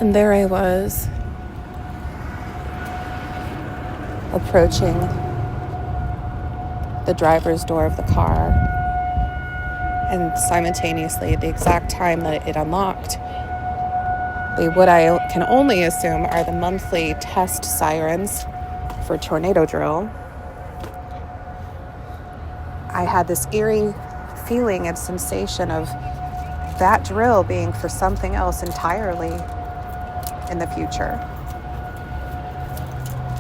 And there I was, approaching the driver's door of the car, and simultaneously at the exact time that it unlocked, what I can only assume are the monthly test sirens for tornado drill. I had this eerie feeling and sensation of that drill being for something else entirely in the future.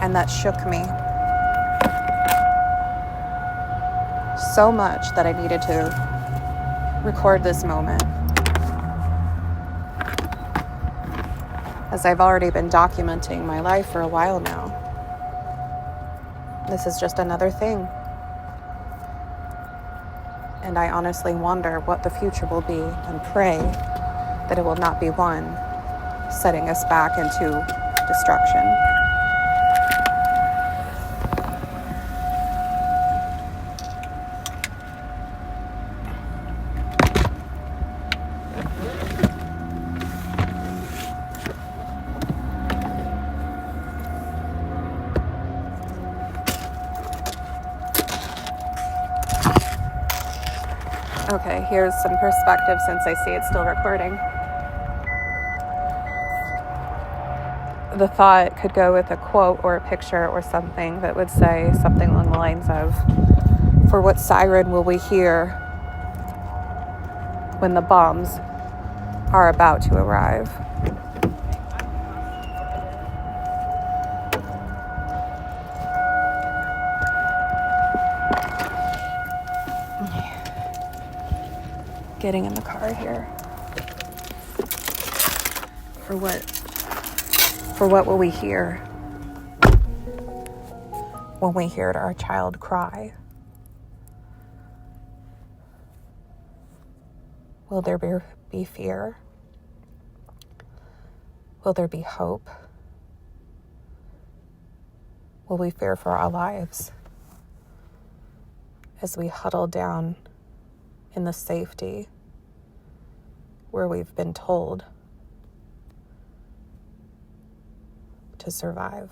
And that shook me so much that I needed to record this moment, as I've already been documenting my life for a while now. This is just another thing. And I honestly wonder what the future will be, and pray that it will not be one setting us back into destruction. Okay, here's some perspective since I see it's still recording. The thought could go with a quote or a picture or something that would say something along the lines of, "For what siren will we hear when the bombs are about to arrive?" Getting in the car here. For what will we hear when we hear our child cry? Will there be fear? Will there be hope? Will we fear for our lives as we huddle down in the safety where we've been told to survive?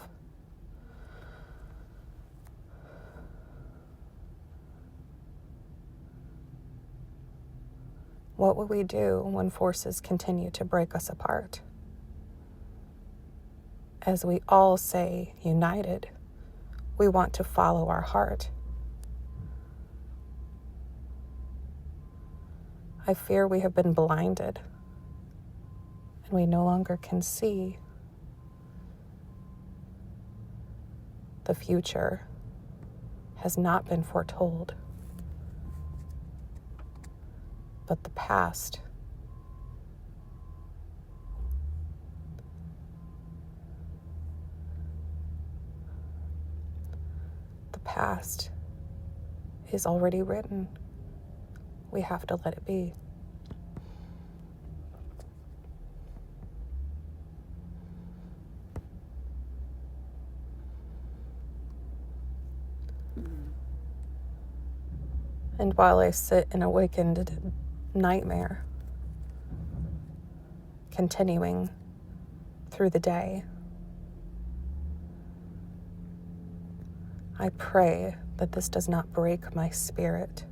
What will we do when forces continue to break us apart? As we all say, united, we want to follow our heart. I fear we have been blinded, and we no longer can see the future has not been foretold, but the past. The past is already written. We have to let it be. And while I sit in awakened nightmare, continuing through the day, I pray that this does not break my spirit.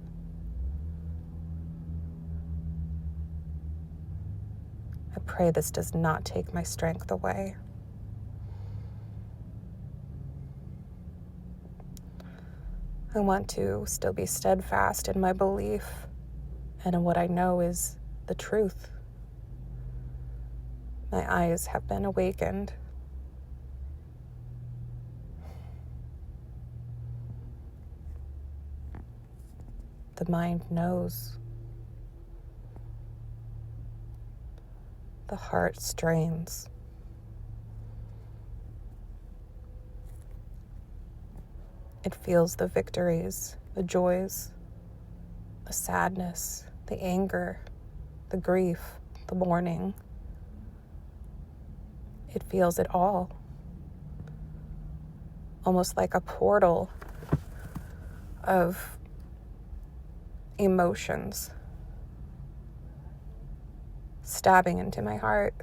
I pray this does not take my strength away. I want to still be steadfast in my belief and in what I know is the truth. My eyes have been awakened. The mind knows. The heart strains. It feels the victories, the joys, the sadness, the anger, the grief, the mourning. It feels it all. Almost like a portal of emotions stabbing into my heart.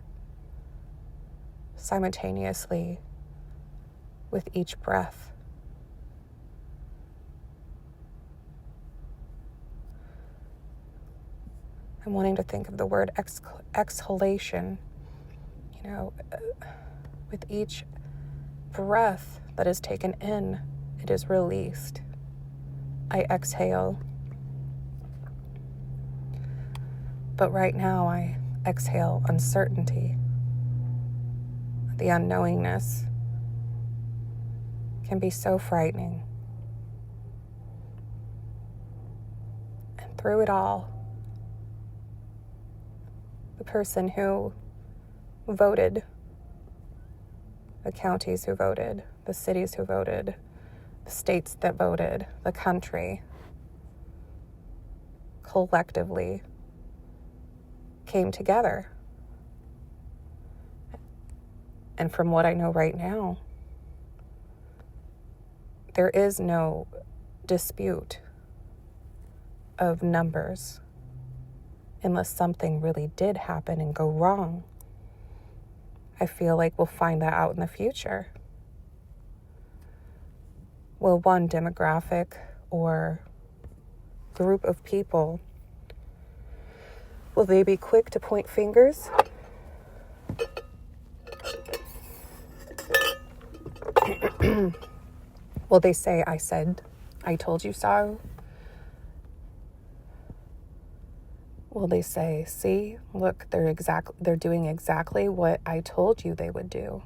simultaneously with each breath. I'm wanting to think of the word exhalation. With each breath that is taken in, it is released. I exhale. But right now, I exhale uncertainty. The unknowingness can be so frightening. And through it all, the person who voted, the counties who voted, the cities who voted, the states that voted, the country, collectively came together. And from what I know right now, there is no dispute of numbers unless something really did happen and go wrong. I feel like we'll find that out in the future. Will one demographic or group of people, will they be quick to point fingers? Will they say, I told you so? Will they say, see, look, they're doing exactly what I told you they would do?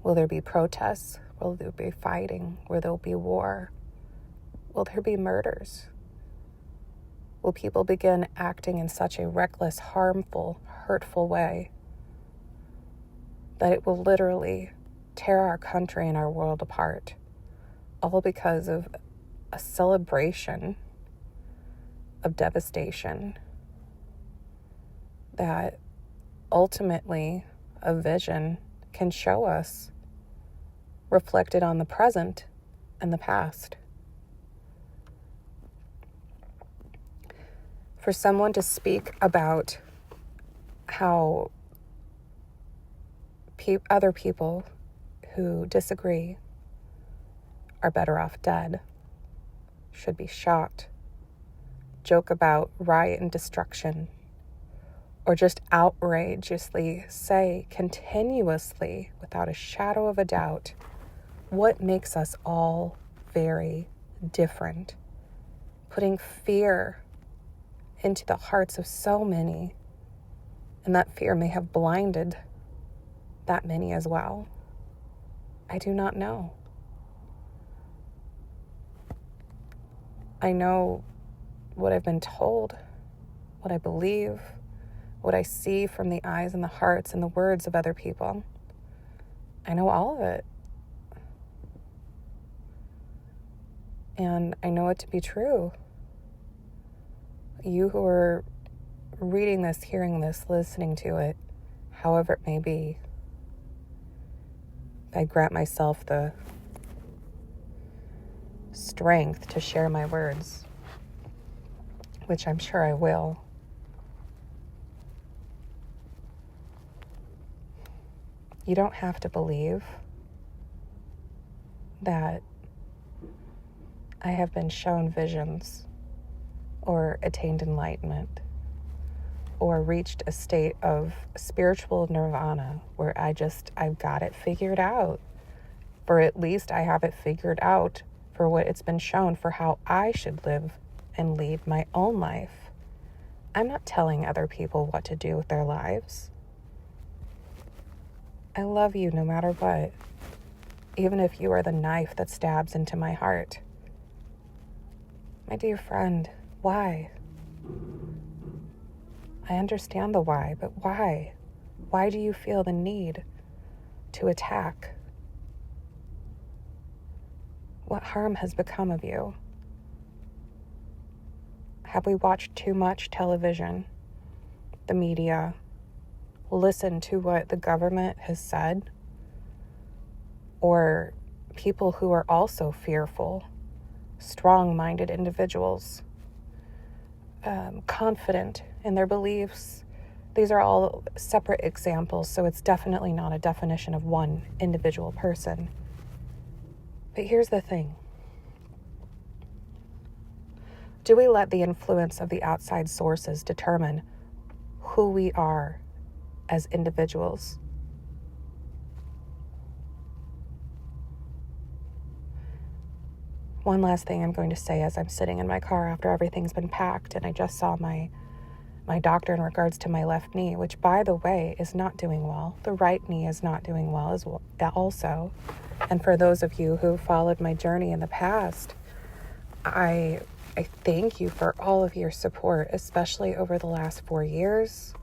Will there be protests? Will there be fighting? Will there be war? Will there be murders? Will people begin acting in such a reckless, harmful, hurtful way that it will literally tear our country and our world apart, all because of a celebration of devastation that ultimately a vision can show us reflected on the present and the past? For someone to speak about how other people who disagree are better off dead, should be shot, joke about riot and destruction, or just outrageously say continuously, without a shadow of a doubt, what makes us all very different, putting fear into the hearts of so many, and that fear may have blinded that many as well. I do not know. I know what I've been told, what I believe, what I see from the eyes and the hearts and the words of other people. I know all of it. And I know it to be true. You who are reading this, hearing this, listening to it, however it may be, I grant myself the strength to share my words, which I'm sure I will. You don't have to believe that I have been shown visions or attained enlightenment or reached a state of spiritual nirvana where I've got it figured out. Or at least I have it figured out for what it's been shown for how I should live and lead my own life. I'm not telling other people what to do with their lives. I love you no matter what, even if you are the knife that stabs into my heart. My dear friend, why? I understand the why, but why? Why do you feel the need to attack? What harm has become of you? Have we watched too much television, the media, listened to what the government has said? Or people who are also fearful, strong-minded individuals, confident in their beliefs, These are all separate examples, so it's definitely not a definition of one individual person. But here's the thing. Do we let the influence of the outside sources determine who we are as individuals? One last thing I'm going to say as I'm sitting in my car after everything's been packed, and I just saw my doctor in regards to my left knee, which, by the way, is not doing well. The right knee is not doing well as well also. And for those of you who followed my journey in the past, I thank you for all of your support, especially over the last 4 years.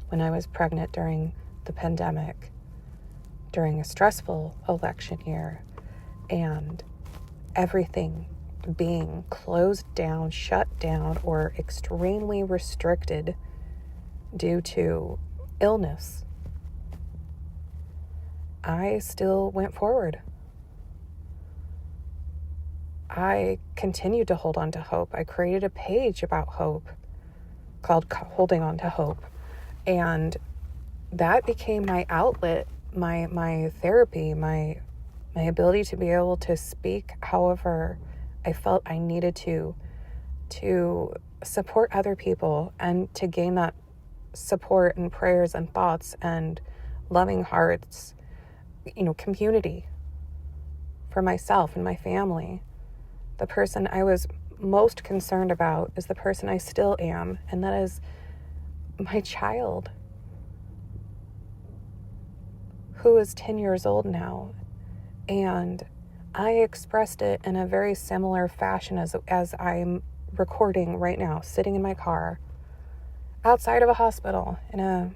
When I was pregnant during the pandemic, during a stressful election year, and everything being closed down, shut down, or extremely restricted due to illness, I still went forward. I continued to hold on to hope. I created a page about hope called Holding On to Hope. And that became my outlet, my therapy, my ability to be able to speak however I felt I needed to support other people and to gain that support and prayers and thoughts and loving hearts, community for myself and my family. The person I was most concerned about is the person I still am, and that is my child, who is 10 years old now. And I expressed it in a very similar fashion as I'm recording right now, sitting in my car outside of a hospital in a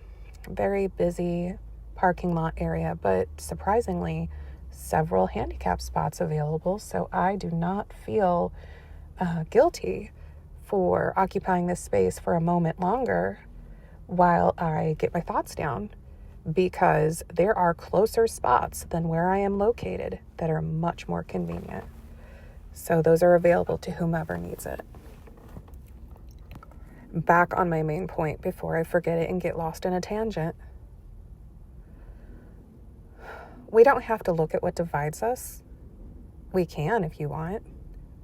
very busy parking lot area, but surprisingly, several handicap spots available. So I do not feel guilty for occupying this space for a moment longer while I get my thoughts down, because there are closer spots than where I am located that are much more convenient. So those are available to whomever needs it. Back on my main point before I forget it and get lost in a tangent. We don't have to look at what divides us. We can if you want.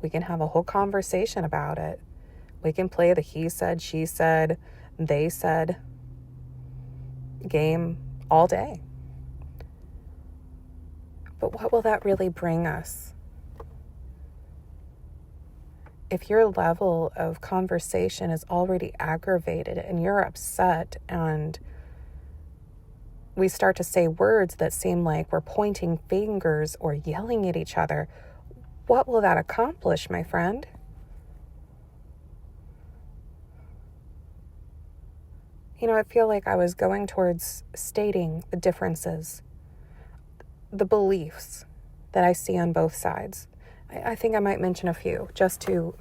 We can have a whole conversation about it. We can play the he said, she said, they said game all day. But what will that really bring us? If your level of conversation is already aggravated and you're upset, and we start to say words that seem like we're pointing fingers or yelling at each other, what will that accomplish, my friend? I feel like I was going towards stating the differences, the beliefs that I see on both sides. I think I might mention a few just to,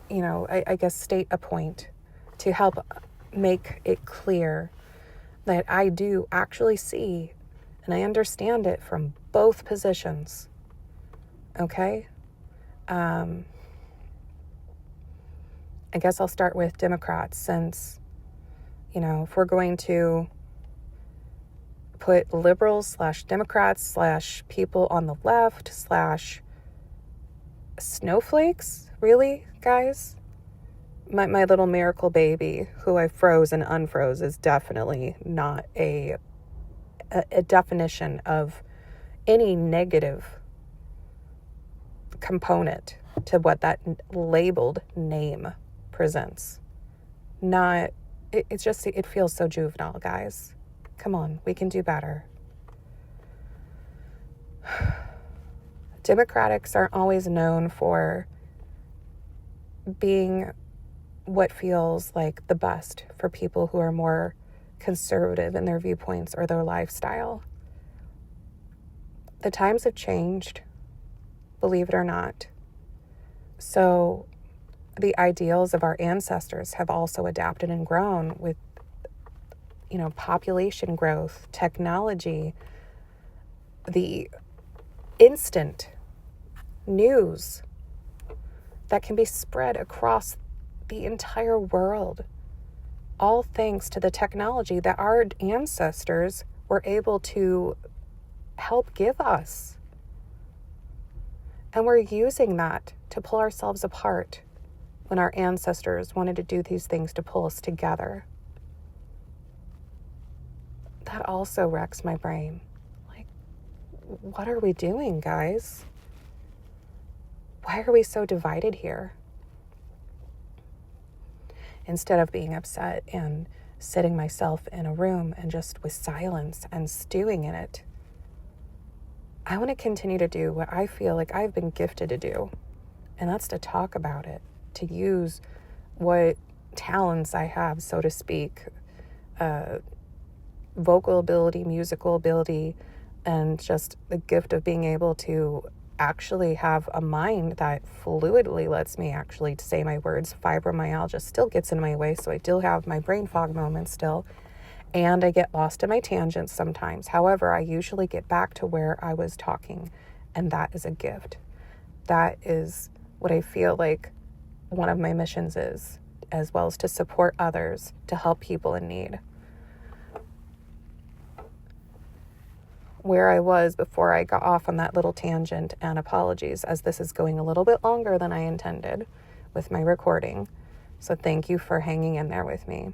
I guess state a point to help make it clear that I do actually see and I understand it from both positions. Okay? I guess I'll start with Democrats, since if we're going to put liberals / Democrats / people on the left / snowflakes, really, guys? My little miracle baby, who I froze and unfroze, is definitely not a definition of any negative component to what that labeled name presents. It feels so juvenile, guys. Come on, we can do better. Democrats aren't always known for being what feels like the best for people who are more conservative in their viewpoints or their lifestyle. The times have changed, believe it or not. So the ideals of our ancestors have also adapted and grown with, population growth, technology, the instant news that can be spread across the entire world, all thanks to the technology that our ancestors were able to help give us. And we're using that to pull ourselves apart when our ancestors wanted to do these things to pull us together. That also wrecks my brain. Like, what are we doing, guys? Why are we so divided here? Instead of being upset and sitting myself in a room and just with silence and stewing in it, I want to continue to do what I feel like I've been gifted to do. And that's to talk about it, to use what talents I have, so to speak, vocal ability, musical ability, and just the gift of being able to actually have a mind that fluidly lets me actually say my words. Fibromyalgia still gets in my way, so I do have my brain fog moments still, and I get lost in my tangents sometimes. However, I usually get back to where I was talking, and that is a gift. That is what I feel like one of my missions is, as well as to support others, to help people in need. Where I was before I got off on that little tangent, and apologies as this is going a little bit longer than I intended with my recording. So thank you for hanging in there with me.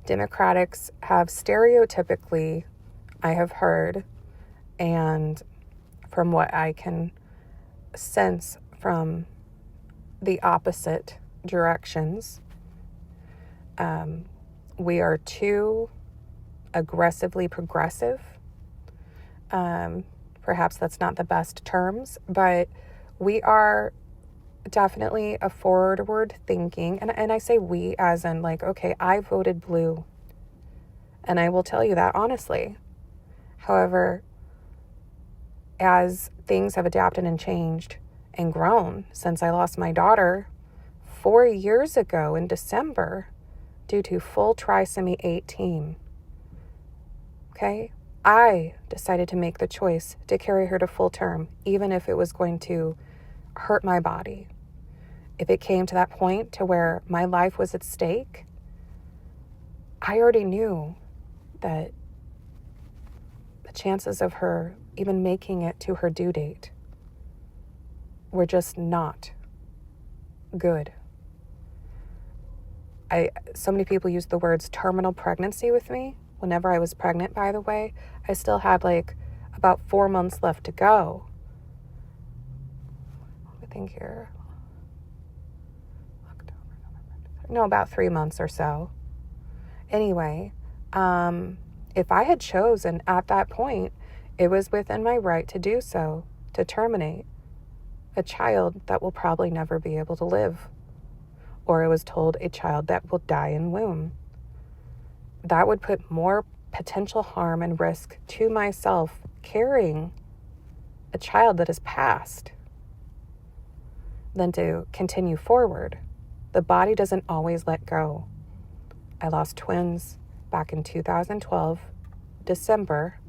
Democrats have stereotypically, I have heard, and from what I can sense from the opposite directions, we are too aggressively progressive. Perhaps that's not the best terms, but we are definitely a forward thinking. And I say we as in like, okay, I voted blue. And I will tell you that honestly. However, as things have adapted and changed and grown since I lost my daughter 4 years ago in December, due to full trisomy 18. Okay? I decided to make the choice to carry her to full term, even if it was going to hurt my body. If it came to that point to where my life was at stake, I already knew that the chances of her even making it to her due date were just not good. So many people use the words terminal pregnancy with me. Whenever I was pregnant, by the way, I still had like about 4 months left to go. I think here, about 3 months or so. Anyway, if I had chosen at that point, it was within my right to do so, to terminate a child that will probably never be able to live. Or it was told a child that will die in womb. That would put more potential harm and risk to myself carrying a child that has passed than to continue forward. The body doesn't always let go. I lost twins back in 2012, December.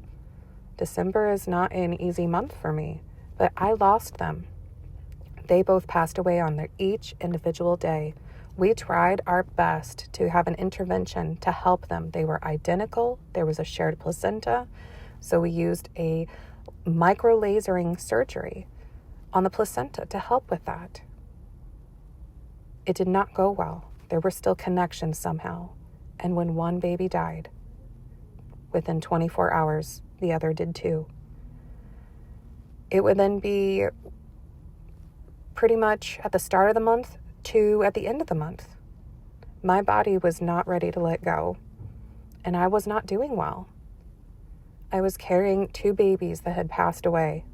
December is not an easy month for me, but I lost them. They both passed away on their each individual day. We tried our best to have an intervention to help them. They were identical. There was a shared placenta. So we used a micro-lasering surgery on the placenta to help with that. It did not go well. There were still connections somehow. And when one baby died, within 24 hours, the other did too. It would then be pretty much at the start of the month to at the end of the month. My body was not ready to let go, and I was not doing well. I was carrying 2 babies that had passed away,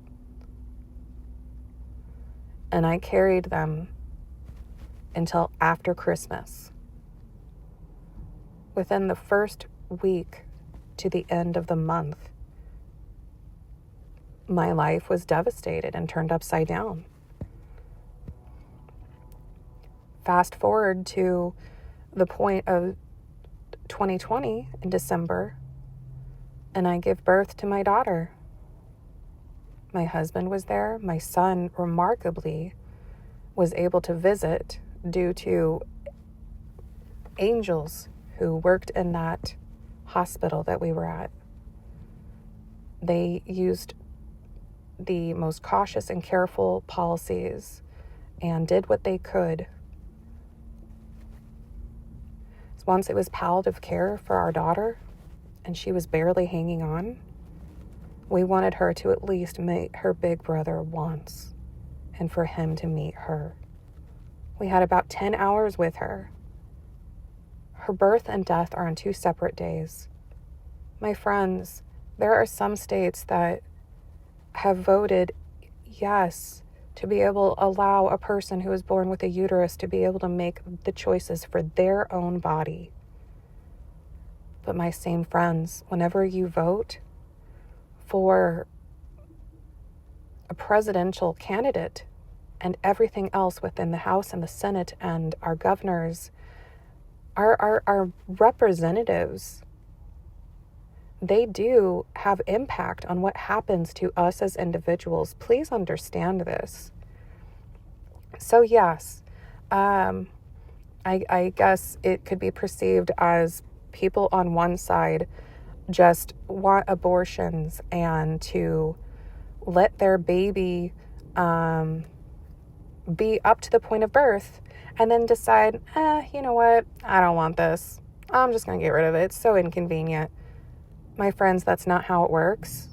and I carried them until after Christmas. Within the first week to the end of the month, my life was devastated and turned upside down. Fast forward to the point of 2020 in December, and I give birth to my daughter. My husband was there. My son, remarkably, was able to visit due to angels who worked in that hospital that we were at. They used the most cautious and careful policies and did what they could. Once it was palliative care for our daughter, and she was barely hanging on, we wanted her to at least meet her big brother once, and for him to meet her. We had about 10 hours with her. Her birth and death are on 2 separate days. My friends, there are some states that have voted yes to be able to allow a person who is born with a uterus to be able to make the choices for their own body. But my same friends, whenever you vote for a presidential candidate and everything else within the House and the Senate and our governors, our representatives, they do have impact on what happens to us as individuals. Please understand this. So yes, I guess it could be perceived as people on one side just want abortions and to let their baby be up to the point of birth and then decide, you know what, I don't want this. I'm just going to get rid of it. It's so inconvenient. My friends, that's not how it works.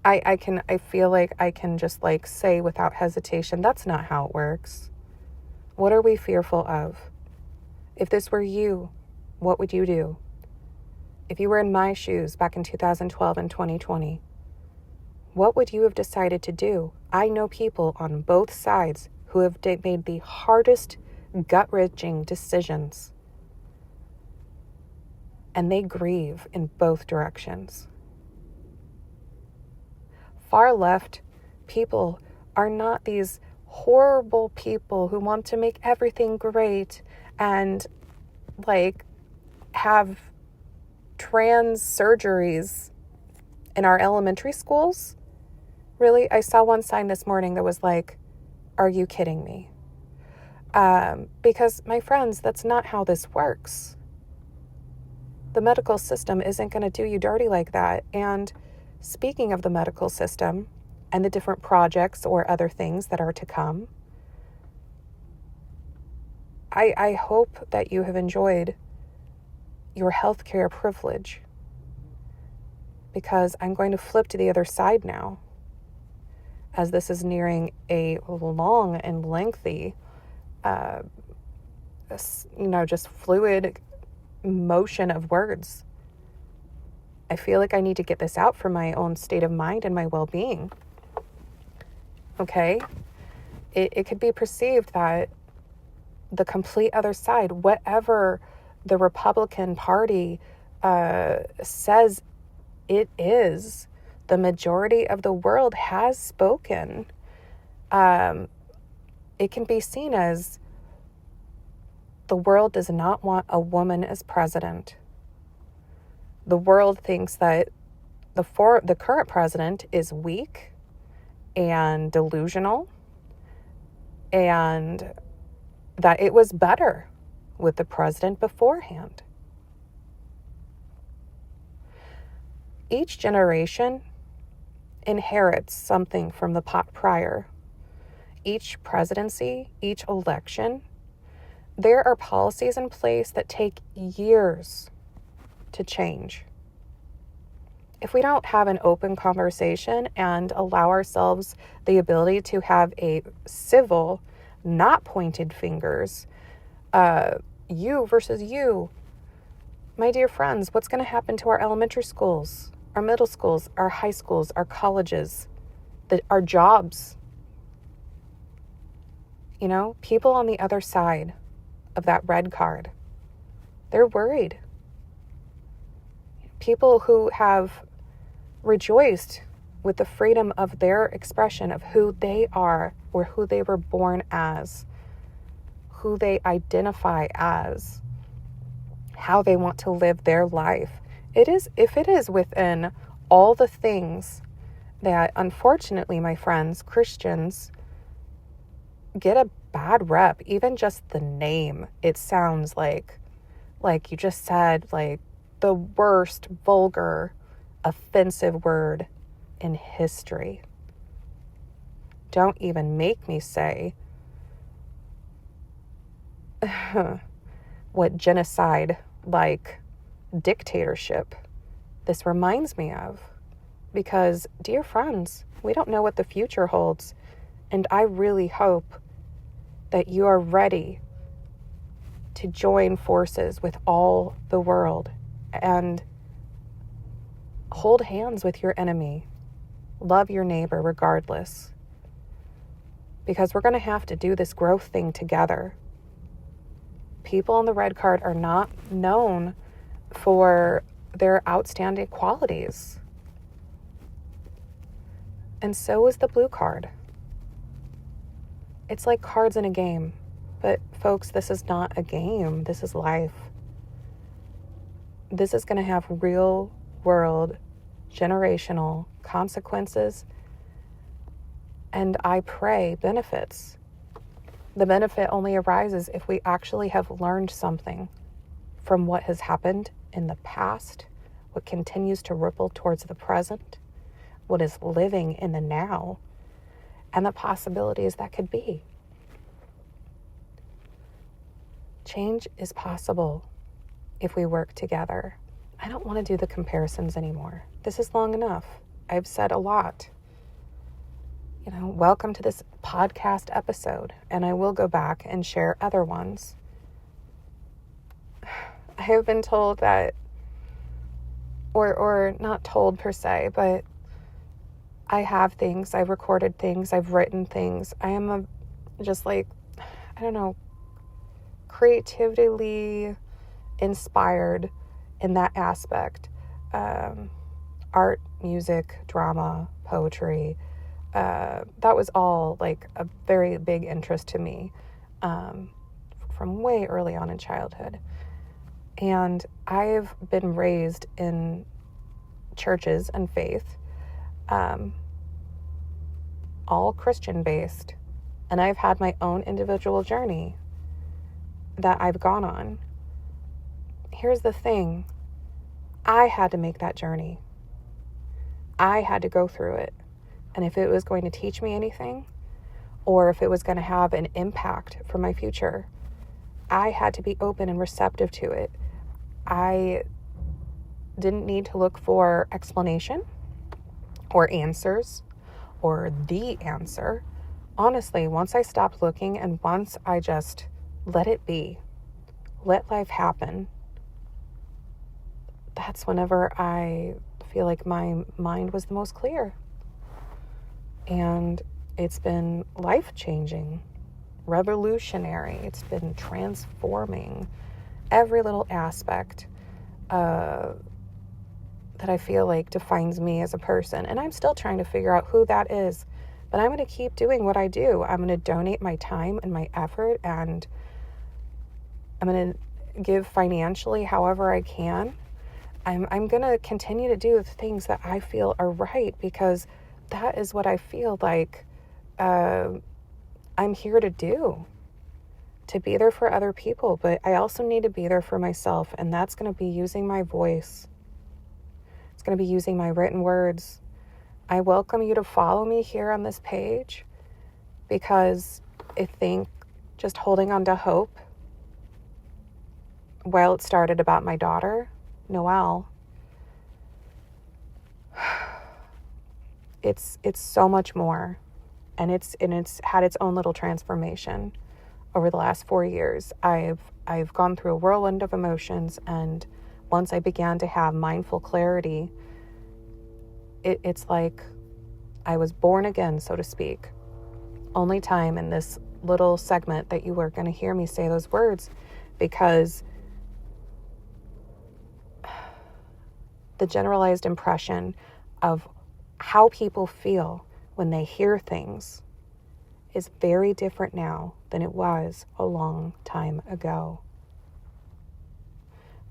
I feel like I can just say without hesitation, that's not how it works. What are we fearful of? If this were you, what would you do? If you were in my shoes back in 2012 and 2020, what would you have decided to do? I know people on both sides who have made the hardest, gut-wrenching decisions. And they grieve in both directions. Far left people are not these horrible people who want to make everything great and have trans surgeries in our elementary schools. Really? I saw one sign this morning that was like, are you kidding me? Because my friends, that's not how this works. The medical system isn't going to do you dirty like that. And speaking of the medical system and the different projects or other things that are to come, I hope that you have enjoyed your healthcare privilege, because I'm going to flip to the other side now, as this is nearing a long and lengthy, just fluid motion of words. I feel like I need to get this out for my own state of mind and my well-being. Okay? It could be perceived that the complete other side, whatever the Republican Party says it is, the majority of the world has spoken. It can be seen as the world does not want a woman as president. The world thinks that the current president is weak and delusional, and that it was better with the president beforehand. Each generation inherits something from the prior. Each presidency, each election, there are policies in place that take years to change. If we don't have an open conversation and allow ourselves the ability to have a civil, not pointed fingers, you versus you, my dear friends, what's going to happen to our elementary schools, our middle schools, our high schools, our colleges, our jobs? People on the other side of that red card, they're worried. People who have rejoiced with the freedom of their expression of who they are or who they were born as, who they identify as, how they want to live their life. If it is within all the things that, unfortunately, my friends, Christians, get a bad rep. Even just the name, it sounds like you just said, like the worst, vulgar, offensive word in history. Don't even make me say what genocide, like dictatorship, this reminds me of. Because, dear friends, we don't know what the future holds. And I really hope that you are ready to join forces with all the world and hold hands with your enemy. Love your neighbor regardless. Because we're going to have to do this growth thing together. People on the red card are not known for their outstanding qualities. And so is the blue card. It's like cards in a game. But folks, this is not a game. This is life. This is going to have real world, generational consequences. And I pray benefits. The benefit only arises if we actually have learned something from what has happened in the past, what continues to ripple towards the present, what is living in the now, and the possibilities that could be. Change is possible if we work together. I don't want to do the comparisons anymore. This is long enough. I've said a lot. Welcome to this podcast episode, and I will go back and share other ones. I have been told that, or not told per se, but I have things, I've recorded things, I've written things. I am creatively inspired in that aspect. Art, music, drama, poetry. That was all like a very big interest to me from way early on in childhood. And I've been raised in churches and faith, all Christian based. And I've had my own individual journey that I've gone on. Here's the thing. I had to make that journey. I had to go through it. And if it was going to teach me anything, or if it was going to have an impact for my future, I had to be open and receptive to it. I didn't need to look for explanation or answers or the answer. Honestly, once I stopped looking and once I just let it be, let life happen, that's whenever I feel like my mind was the most clear. And it's been life-changing, revolutionary. It's been transforming every little aspect that I feel like defines me as a person. And I'm still trying to figure out who that is. But I'm going to keep doing what I do. I'm going to donate my time and my effort, and I'm going to give financially however I can. I'm going to continue to do the things that I feel are right, because that is what I feel like I'm here to do, to be there for other people. But I also need to be there for myself, and that's going to be using my voice. It's going to be using my written words. I welcome you to follow me here on this page, because I think just holding on to hope, while it started about my daughter, Noelle, it's so much more, and it's had its own little transformation over the last 4 years. I've gone through a whirlwind of emotions, and once I began to have mindful clarity, it's like I was born again, so to speak. Only time in this little segment that you were going to hear me say those words, because the generalized impression of how people feel when they hear things is very different now than it was a long time ago.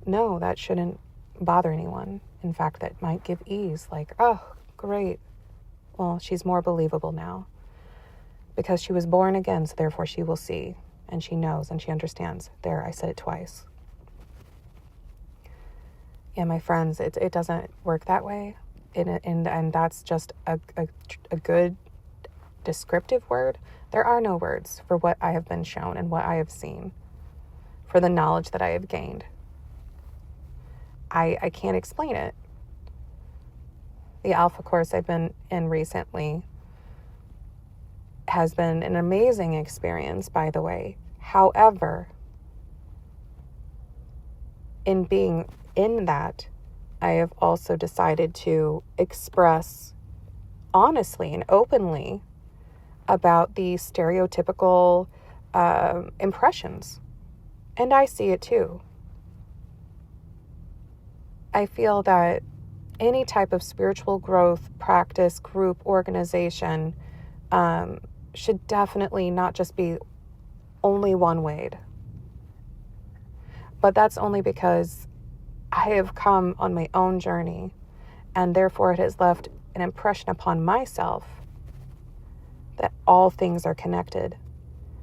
No, that shouldn't bother anyone. In fact, that might give ease. Like, oh, great. Well, she's more believable now because she was born again, so therefore she will see, and she knows, and she understands. There, I said it twice. Yeah, my friends, it doesn't work that way. And that's just a good descriptive word. There are no words for what I have been shown and what I have seen, for the knowledge that I have gained. I can't explain it. The Alpha course I've been in recently has been an amazing experience, by the way. However, in being in that, I have also decided to express honestly and openly about the stereotypical impressions. And I see it too. I feel that any type of spiritual growth, practice, group, organization should definitely not just be only one-wayed. But that's only because I have come on my own journey, and therefore it has left an impression upon myself that all things are connected.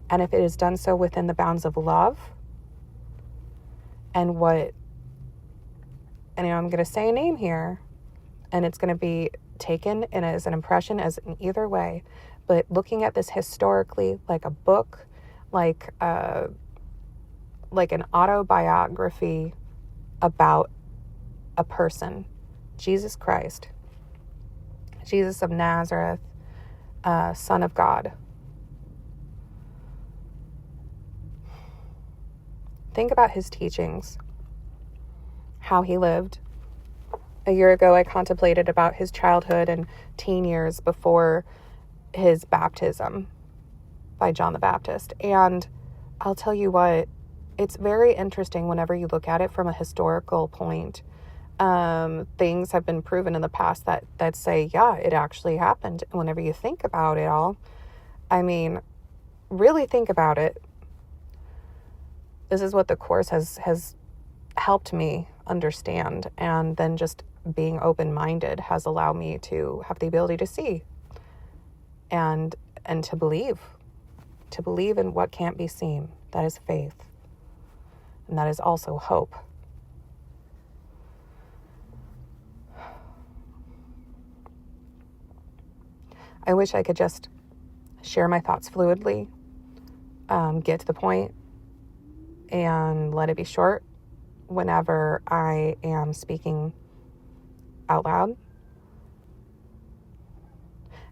And if it is done so within the bounds of love, and I'm going to say a name here, and it's going to be taken in as an impression as in either way, but looking at this historically like a book, like an autobiography about a person, Jesus Christ, Jesus of Nazareth, Son of God. Think about his teachings, how he lived. A year ago, I contemplated about his childhood and teen years before his baptism by John the Baptist. And I'll tell you what, it's very interesting whenever you look at it from a historical point. Things have been proven in the past that say, yeah, it actually happened. And whenever you think about it all, I mean, really think about it. This is what the Course has helped me understand. And then just being open-minded has allowed me to have the ability to see and to believe in what can't be seen. That is faith. And that is also hope. I wish I could just share my thoughts fluidly, get to the point, and let it be short whenever I am speaking out loud.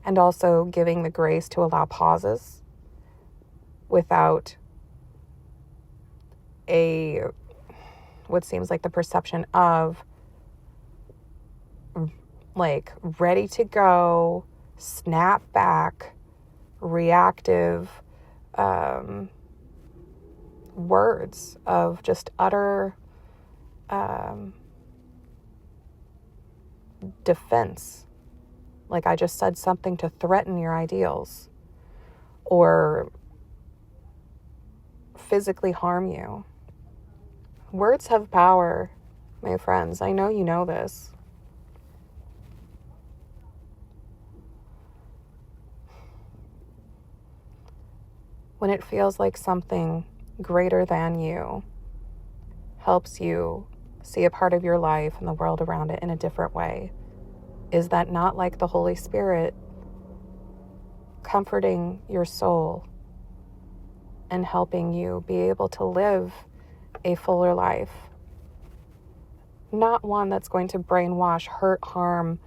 And also giving the grace to allow pauses without what seems like the perception of like ready to go, snap back, reactive words of just utter defense. Like I just said something to threaten your ideals or physically harm you. Words have power, my friends. I know you know this. When it feels like something greater than you helps you see a part of your life and the world around it in a different way, is that not like the Holy Spirit comforting your soul and helping you be able to live a fuller life? Not one that's going to brainwash, hurt, harm,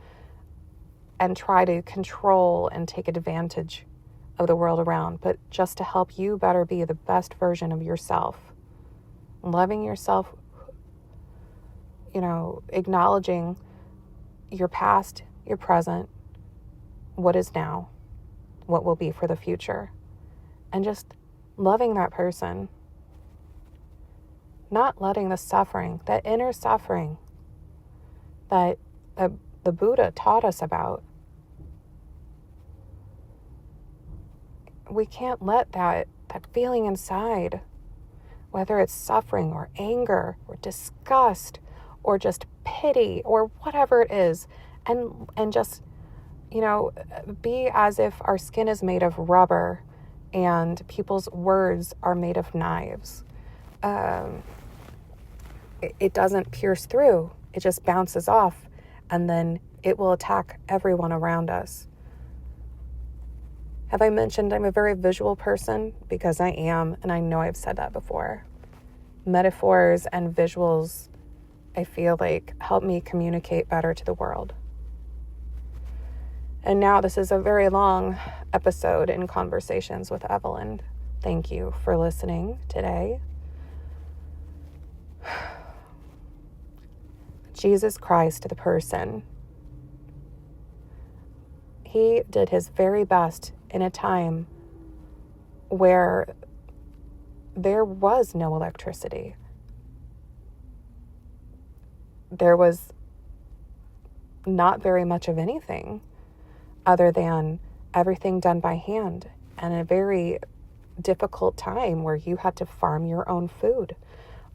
and try to control and take advantage of the world around, but just to help you better be the best version of yourself. Loving yourself, acknowledging your past, your present, what is now, what will be for the future, and just loving that person. Not letting the suffering, that inner suffering that the Buddha taught us about. We can't let that feeling inside, whether it's suffering or anger or disgust or just pity or whatever it is, and just, be as if our skin is made of rubber and people's words are made of knives. It doesn't pierce through. It just bounces off, and then it will attack everyone around us. Have I mentioned I'm a very visual person? Because I am, and I know I've said that before. Metaphors and visuals, I feel like, help me communicate better to the world. And now this is a very long episode in Conversations with Evelyn. Thank you for listening today. Jesus Christ, the person, he did his very best in a time where there was no electricity. There was not very much of anything other than everything done by hand, and a very difficult time where you had to farm your own food,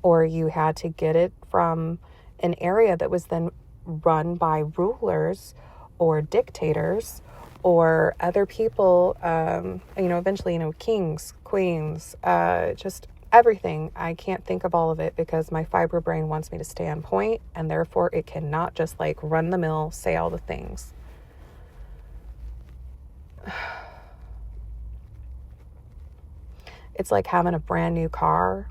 or you had to get it from an area that was then run by rulers or dictators or other people, eventually, kings, queens, just everything. I can't think of all of it because my fiber brain wants me to stay on point, and therefore it cannot just run the mill, say all the things. It's like having a brand new car.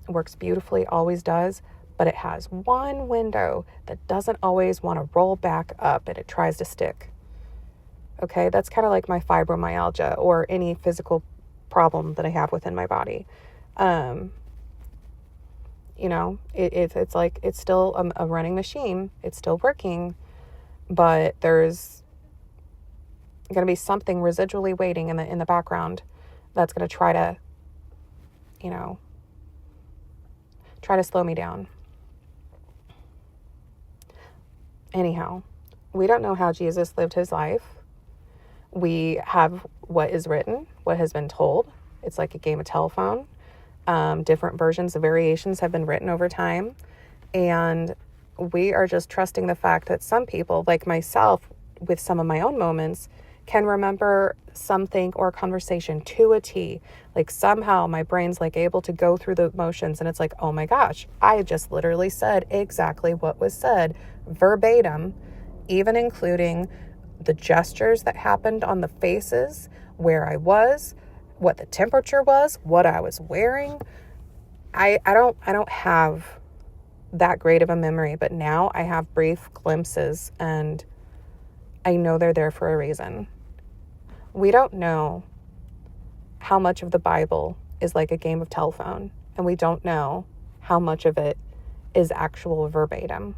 It works beautifully, always does, but it has one window that doesn't always want to roll back up, and it tries to stick. Okay, that's kind of like my fibromyalgia or any physical problem that I have within my body. It's like it's still a running machine. It's still working, but there's going to be something residually waiting in the background that's going to try to slow me down. Anyhow, we don't know how Jesus lived his life. We have what is written, what has been told. It's like a game of telephone. Different versions of variations have been written over time. And we are just trusting the fact that some people, like myself, with some of my own moments, can remember something or a conversation to a T. Like somehow my brain's able to go through the motions, and it's like, oh my gosh, I just literally said exactly what was said verbatim, even including the gestures that happened on the faces, where I was, what the temperature was, what I was wearing. I don't have that great of a memory, but now I have brief glimpses, and I know they're there for a reason. We don't know how much of the Bible is like a game of telephone, and we don't know how much of it is actual verbatim.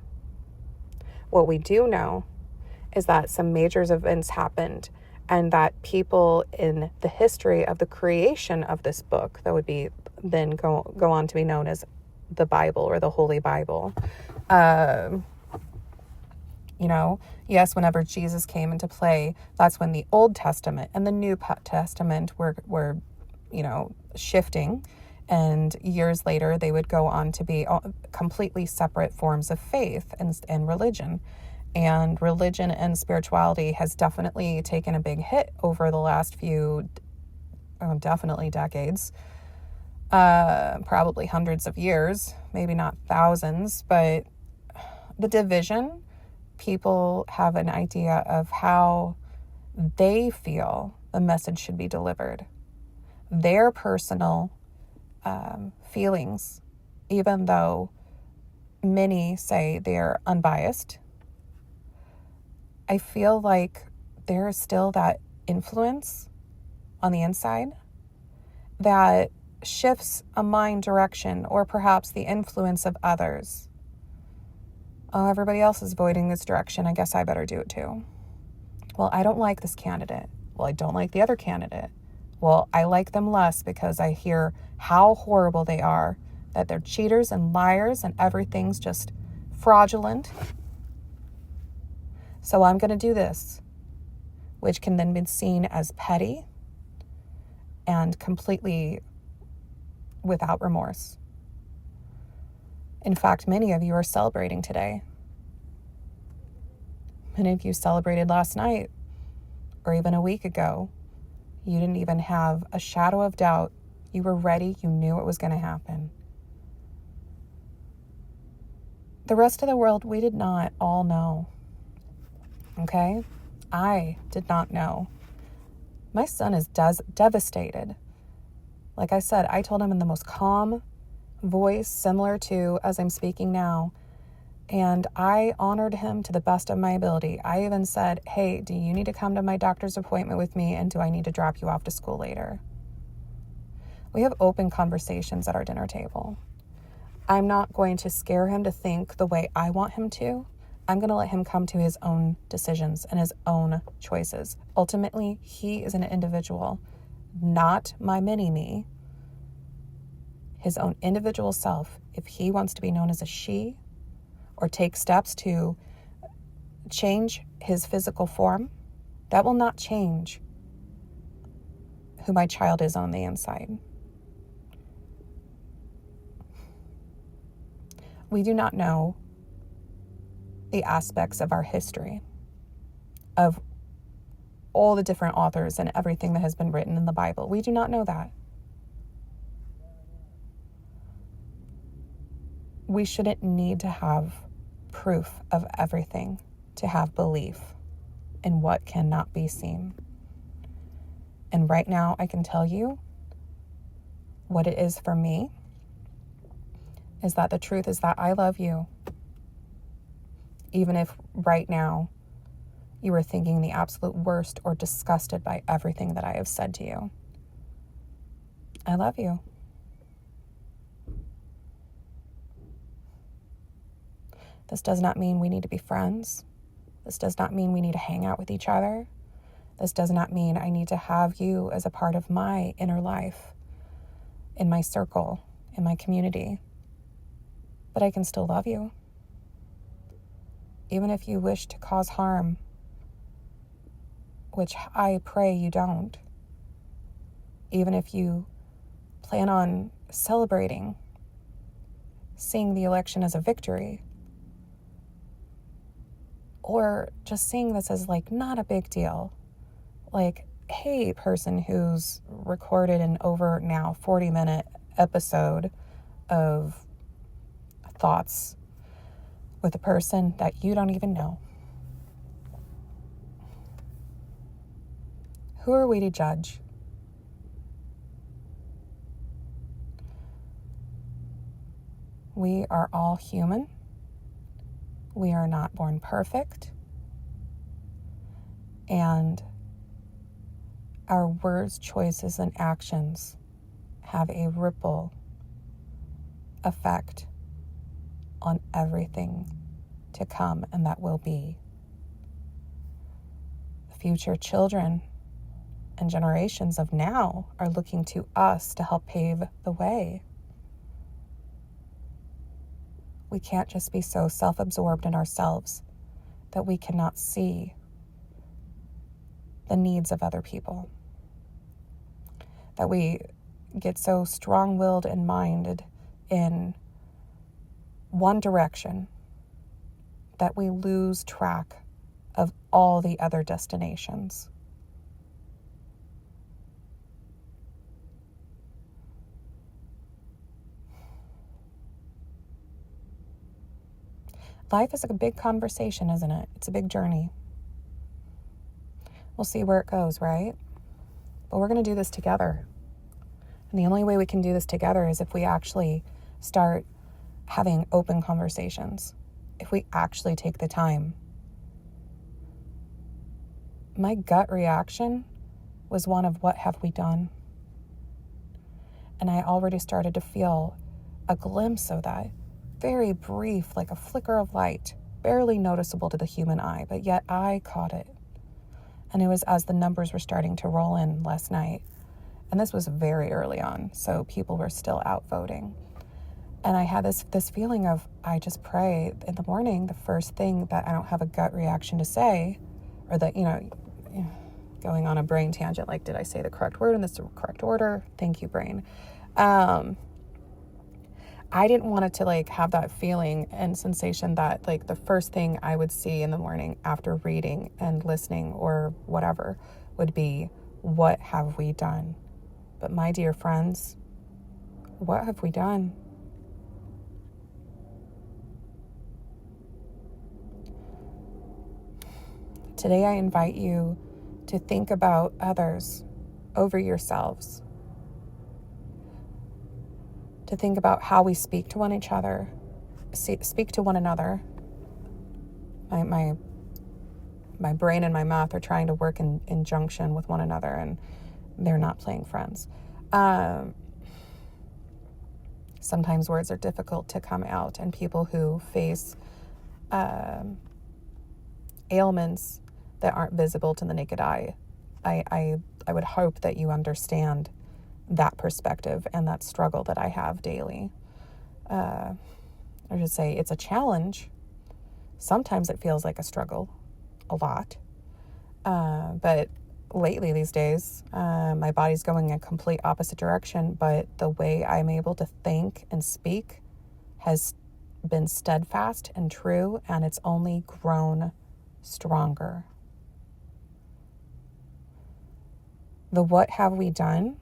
What we do know is that some major events happened, and that people in the history of the creation of this book, that would be then go on to be known as the Bible or the Holy Bible, yes, whenever Jesus came into play, that's when the Old Testament and the New Testament were shifting. And years later, they would go on to be completely separate forms of faith and religion. And religion and spirituality has definitely taken a big hit over the last few, definitely decades, probably hundreds of years, maybe not thousands, but the division, people have an idea of how they feel the message should be delivered. Their personal feelings, even though many say they're unbiased, I feel like there is still that influence on the inside that shifts a mind direction, or perhaps the influence of others. Oh, everybody else is voting this direction. I guess I better do it too. Well, I don't like this candidate. Well, I don't like the other candidate. Well, I like them less because I hear how horrible they are, that they're cheaters and liars and everything's just fraudulent. So I'm going to do this, which can then be seen as petty and completely without remorse. In fact, many of you are celebrating today. Many of you celebrated last night or even a week ago. You didn't even have a shadow of doubt. You were ready. You knew it was going to happen. The rest of the world, we did not all know. Okay? I did not know. My son is devastated. Like I said, I told him in the most calm voice, similar to as I'm speaking now, and I honored him to the best of my ability. I even said, hey, do you need to come to my doctor's appointment with me, and do I need to drop you off to school later? We have open conversations at our dinner table. I'm not going to scare him to think the way I want him to. I'm going to let him come to his own decisions and his own choices. Ultimately, he is an individual, not my mini-me. His own individual self. If he wants to be known as a she or take steps to change his physical form, that will not change who my child is on the inside. We do not know the aspects of our history, of all the different authors and everything that has been written in the Bible. We do not know that. We shouldn't need to have proof of everything to have belief in what cannot be seen. And right now, I can tell you what it is for me is that the truth is that I love you. Even if right now you are thinking the absolute worst or disgusted by everything that I have said to you. I love you. This does not mean we need to be friends. This does not mean we need to hang out with each other. This does not mean I need to have you as a part of my inner life, in my circle, in my community. But I can still love you. Even if you wish to cause harm, which I pray you don't. Even if you plan on celebrating, seeing the election as a victory, or just seeing this as like not a big deal. Like, hey, person who's recorded an over now 40-minute episode of thoughts with a person that you don't even know. Who are we to judge? We are all human. We are not born perfect. And our words, choices, and actions have a ripple effect on everything to come and that will be. Future children and generations of now are looking to us to help pave the way. We can't just be so self-absorbed in ourselves that we cannot see the needs of other people. That we get so strong-willed and minded in one direction that we lose track of all the other destinations. Life is a big conversation, isn't it? It's a big journey. We'll see where it goes, right? But we're going to do this together. And the only way we can do this together is if we actually start having open conversations. If we actually take the time. My gut reaction was one of what have we done? And I already started to feel a glimpse of that. Very brief, like a flicker of light, barely noticeable to the human eye, but yet I caught it. And it was as the numbers were starting to roll in last night. And this was very early on, so people were still out voting. And I had this feeling of, I just pray in the morning, the first thing that I don't have a gut reaction to say, or that, going on a brain tangent, like, did I say the correct word in this correct order? Thank you, brain. I I didn't want it to like have that feeling and sensation that like the first thing I would see in the morning after reading and listening or whatever would be, what have we done? But my dear friends, what have we done? Today I invite you to think about others over yourselves, to think about how we speak to one another. My brain and my mouth are trying to work in junction with one another, and they're not playing friends. Sometimes words are difficult to come out, and people who face ailments that aren't visible to the naked eye, I would hope that you understand that perspective and that struggle that I have daily. I should say it's a challenge. Sometimes it feels like a struggle, a lot. But lately these days, my body's going a complete opposite direction, but the way I'm able to think and speak has been steadfast and true, and it's only grown stronger. The what have we done?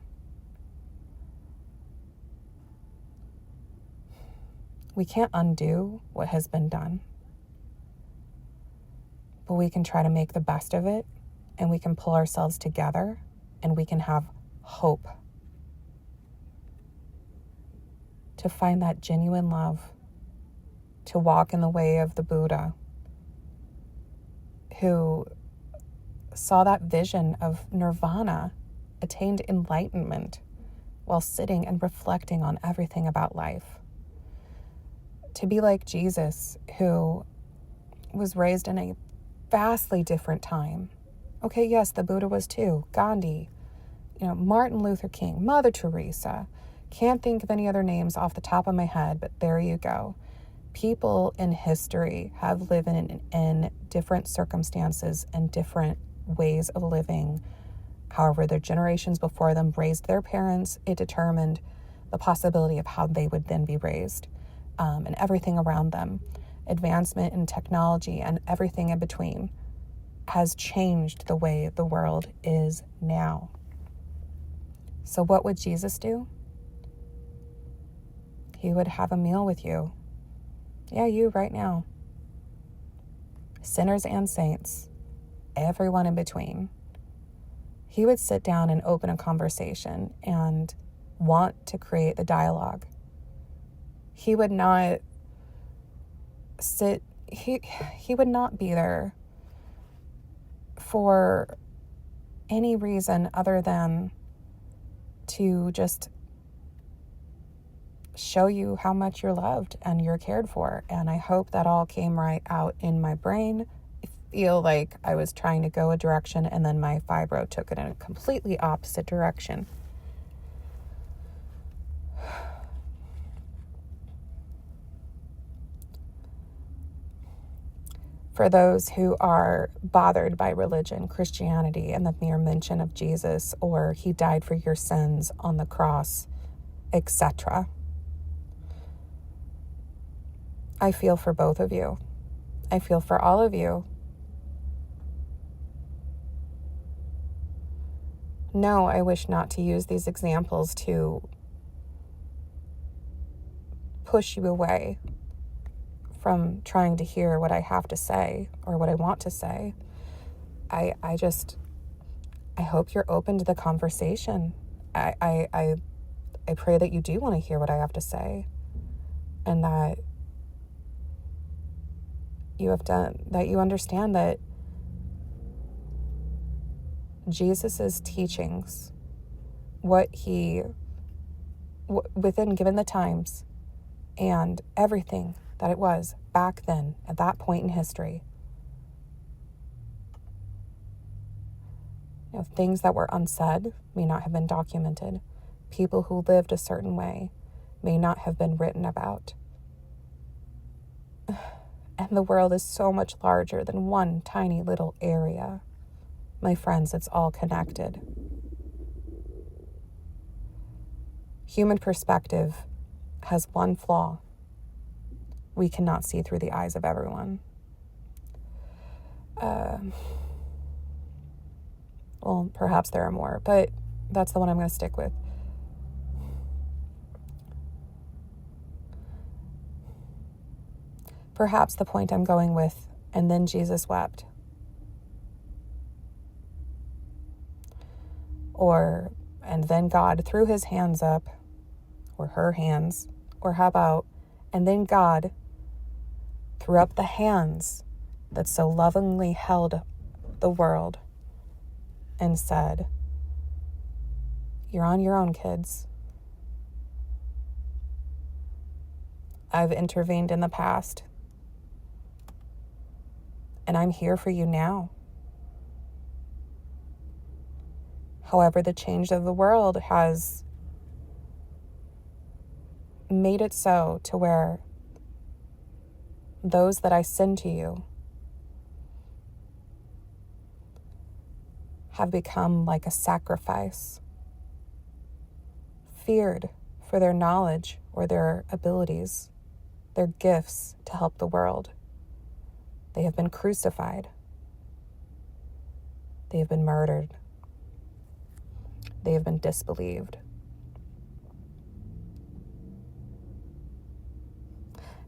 We can't undo what has been done, but we can try to make the best of it, and we can pull ourselves together, and we can have hope to find that genuine love, to walk in the way of the Buddha, who saw that vision of nirvana, attained enlightenment while sitting and reflecting on everything about life. To be like Jesus, who was raised in a vastly different time. Okay, yes, the Buddha was too. Gandhi, Martin Luther King, Mother Teresa. Can't think of any other names off the top of my head, but there you go. People in history have lived in different circumstances and different ways of living. However, their generations before them raised their parents. It determined the possibility of how they would then be raised, and everything around them. Advancement in technology and everything in between has changed the way the world is now. So what would Jesus do? He would have a meal with you. Yeah, you right now. Sinners and saints, everyone in between. He would sit down and open a conversation and want to create the dialogue. He would not he would not be there for any reason other than to just show you how much you're loved and you're cared for. And I hope that all came right out in my brain. I feel like I was trying to go a direction and then my fibro took it in a completely opposite direction. For those who are bothered by religion, Christianity, and the mere mention of Jesus, or he died for your sins on the cross, etc., I feel for both of you. I feel for all of you. No, I wish not to use these examples to push you away from trying to hear what I have to say or what I want to say. I hope you're open to the conversation. I pray that you do want to hear what I have to say, and that you understand that Jesus's teachings, within given the times and everything that it was back then at that point in history, things that were unsaid may not have been documented. People who lived a certain way may not have been written about. And the world is so much larger than one tiny little area. My friends, it's all connected. Human perspective has one flaw. We cannot see through the eyes of everyone. Well, perhaps there are more, but that's the one I'm going to stick with. Perhaps the point I'm going with, and then Jesus wept. Or, and then God threw his hands up, or her hands, or how about, and then God threw up the hands that so lovingly held the world and said, "You're on your own, kids. I've intervened in the past, and I'm here for you now." However, the change of the world has made it so to where those that I send to you have become like a sacrifice, feared for their knowledge or their abilities, their gifts to help the world. They have been crucified. They have been murdered. They have been disbelieved.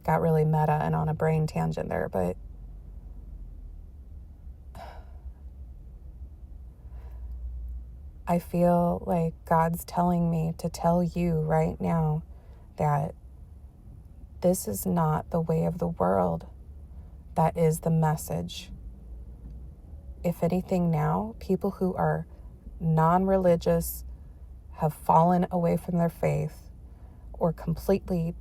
Got really meta and on a brain tangent there, but I feel like God's telling me to tell you right now that this is not the way of the world. That is the message. If anything now, people who are non-religious have fallen away from their faith or completely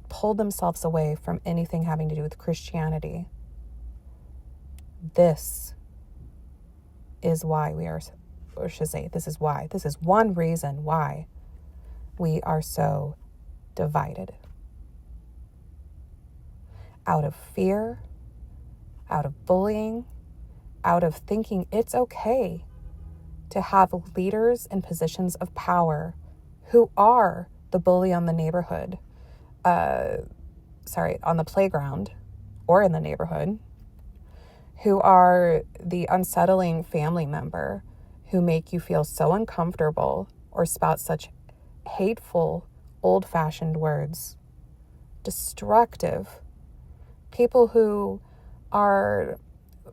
pulled themselves away from anything having to do with Christianity. This is why we are, or should I say, this is one reason why we are so divided. Out of fear, out of bullying, out of thinking it's okay to have leaders in positions of power who are the bully on the neighborhood, on the playground or in the neighborhood, who are the unsettling family member who make you feel so uncomfortable or spout such hateful, old-fashioned words, destructive, people who are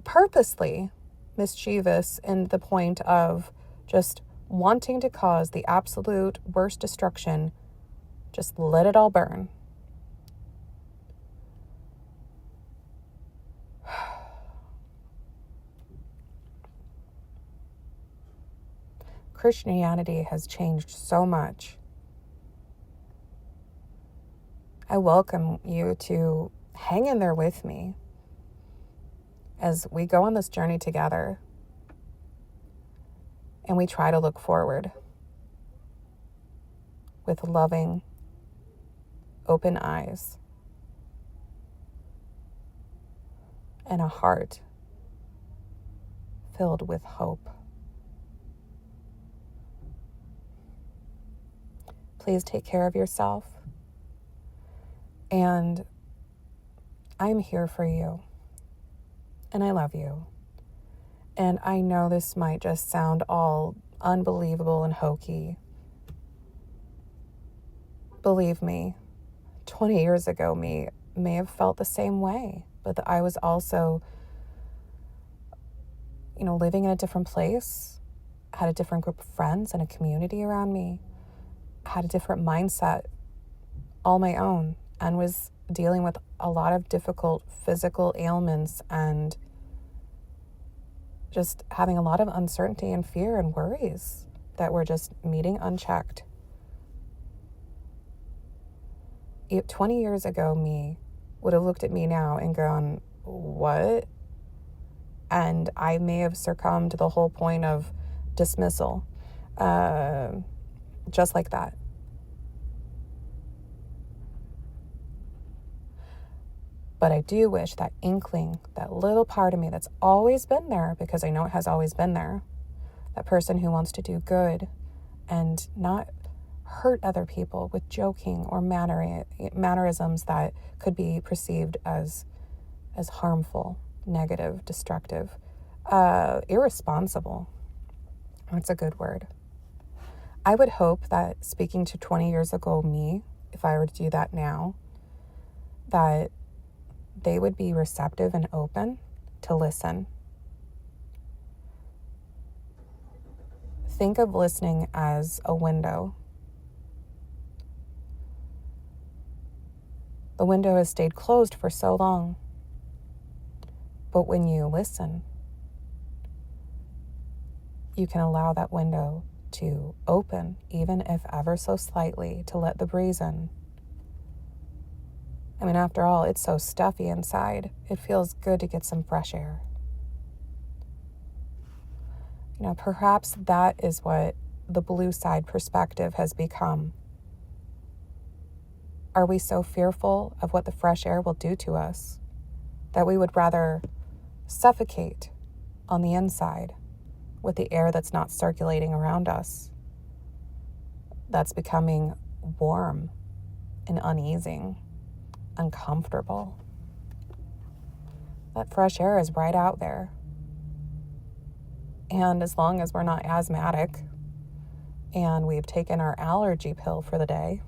purposely mischievous in the point of just wanting to cause the absolute worst destruction. Just let it all burn. Christianity has changed so much. I welcome you to hang in there with me as we go on this journey together and we try to look forward with loving, open eyes and a heart filled with hope. Please take care of yourself, and I'm here for you, and I love you. And I know this might just sound all unbelievable and hokey. Believe me, 20 years ago me may have felt the same way, but I was also, living in a different place, had a different group of friends and a community around me, had a different mindset all my own, and was dealing with a lot of difficult physical ailments and just having a lot of uncertainty and fear and worries that were just meeting unchecked. 20 years ago, me would have looked at me now and gone, what? And I may have succumbed to the whole point of dismissal, just like that. But I do wish that inkling, that little part of me that's always been there, because I know it has always been there, that person who wants to do good and not hurt other people with joking or mannerisms that could be perceived as harmful, negative, destructive, irresponsible. That's a good word. I would hope that speaking to 20 years ago me, if I were to do that now, that they would be receptive and open to listen. Think of listening as a window. The window has stayed closed for so long. But when you listen, you can allow that window to open, even if ever so slightly, to let the breeze in. I mean, after all, it's so stuffy inside. It feels good to get some fresh air. Perhaps that is what the blue side perspective has become. Are we so fearful of what the fresh air will do to us that we would rather suffocate on the inside with the air that's not circulating around us, that's becoming warm and uneasing, uncomfortable? That fresh air is right out there. And as long as we're not asthmatic and we've taken our allergy pill for the day,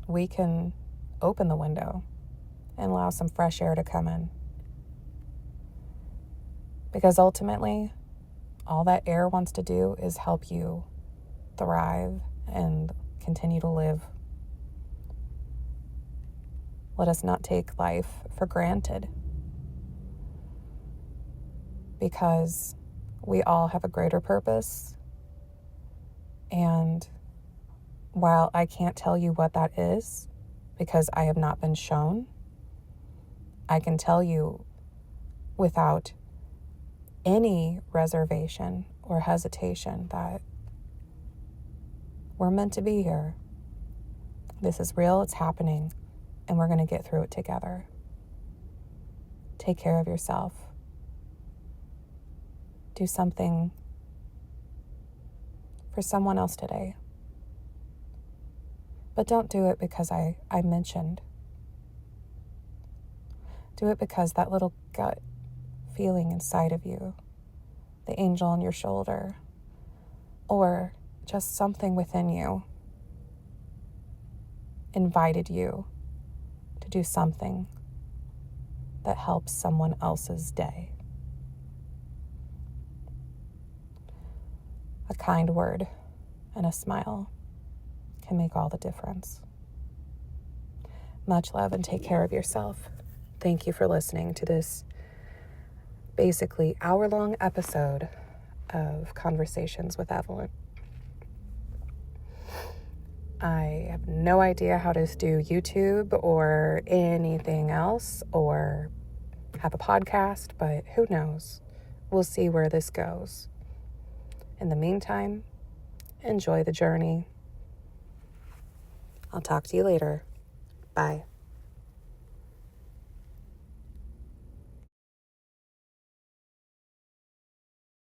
we can open the window and allow some fresh air to come in. Because ultimately, all that air wants to do is help you thrive and continue to live. Let us not take life for granted, because we all have a greater purpose. And while I can't tell you what that is, because I have not been shown, I can tell you without any reservation or hesitation that we're meant to be here. This is real, it's happening, and we're going to get through it together. Take care of yourself. Do something for someone else today. But don't do it because I mentioned. Do it because that little gut feeling inside of you, the angel on your shoulder, or just something within you invited you to do something that helps someone else's day. A kind word and a smile can make all the difference. Much love and take care of yourself. Thank you for listening to this basically hour-long episode of Conversations with Evelyn. I have no idea how to do YouTube or anything else or have a podcast, but who knows? We'll see where this goes. In the meantime, enjoy the journey. I'll talk to you later. Bye.